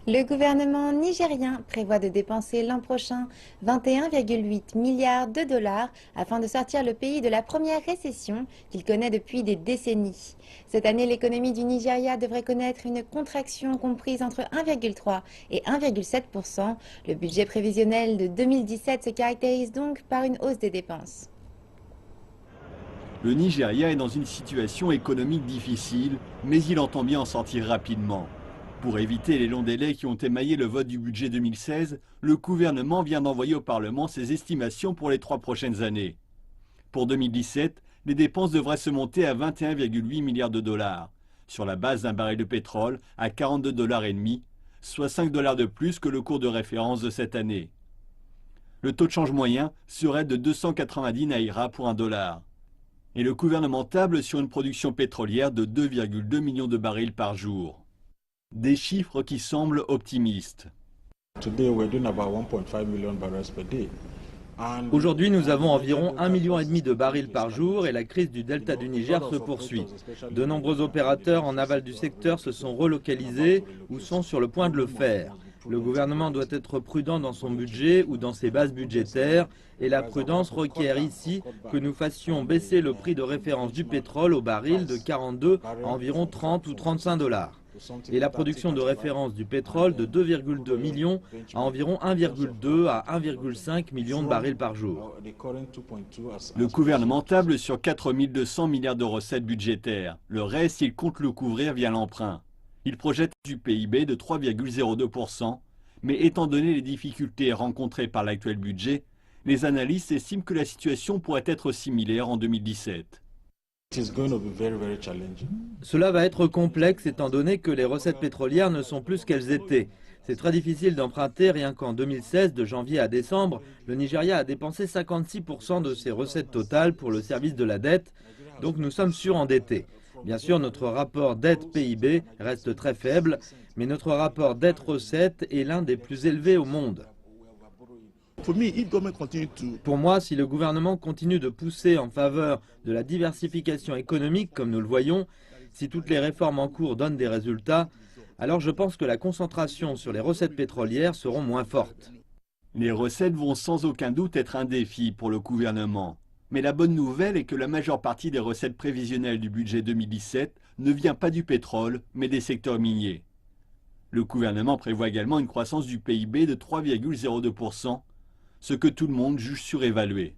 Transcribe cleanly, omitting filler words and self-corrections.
Le gouvernement nigérien prévoit de dépenser l'an prochain 21,8 milliards de dollars afin de sortir le pays de la première récession qu'il connaît depuis des décennies. Cette année, l'économie du Nigeria devrait connaître une contraction comprise entre 1,3 et 1,7%. Le budget prévisionnel de 2017 se caractérise donc par une hausse des dépenses. Le Nigeria est dans une situation économique difficile, mais il entend bien en sortir rapidement. Pour éviter les longs délais qui ont émaillé le vote du budget 2016, le gouvernement vient d'envoyer au Parlement ses estimations pour les 3 prochaines années. Pour 2017, les dépenses devraient se monter à 21,8 milliards de dollars, sur la base d'un baril de pétrole à 42,5 dollars, soit 5 dollars de plus que le cours de référence de cette année. Le taux de change moyen serait de 290 naira pour un dollar. Et le gouvernement table sur une production pétrolière de 2,2 millions de barils par jour. Des chiffres qui semblent optimistes. Aujourd'hui, nous avons environ 1,5 million de barils par jour et la crise du delta du Niger se poursuit. De nombreux opérateurs en aval du secteur se sont relocalisés ou sont sur le point de le faire. Le gouvernement doit être prudent dans son budget ou dans ses bases budgétaires et la prudence requiert ici que nous fassions baisser le prix de référence du pétrole au baril de 42 à environ 30 ou 35 dollars. Et la production de référence du pétrole de 2,2 millions à environ 1,2 à 1,5 million de barils par jour. Le gouvernement table sur 4 200 milliards de recettes budgétaires. Le reste, il compte le couvrir via l'emprunt. Il projette du PIB de 3,02%, mais étant donné les difficultés rencontrées par l'actuel budget, les analystes estiment que la situation pourrait être similaire en 2017. Cela va être complexe étant donné que les recettes pétrolières ne sont plus ce qu'elles étaient. C'est très difficile d'emprunter, rien qu'en 2016, de janvier à décembre, le Nigeria a dépensé 56% de ses recettes totales pour le service de la dette, donc nous sommes surendettés. Bien sûr, notre rapport dette-PIB reste très faible, mais notre rapport dette-recette est l'un des plus élevés au monde. Pour moi, si le gouvernement continue de pousser en faveur de la diversification économique comme nous le voyons, si toutes les réformes en cours donnent des résultats, alors je pense que la concentration sur les recettes pétrolières seront moins fortes. Les recettes vont sans aucun doute être un défi pour le gouvernement. Mais la bonne nouvelle est que la majeure partie des recettes prévisionnelles du budget 2017 ne vient pas du pétrole, mais des secteurs miniers. Le gouvernement prévoit également une croissance du PIB de 3,02%, ce que tout le monde juge surévalué.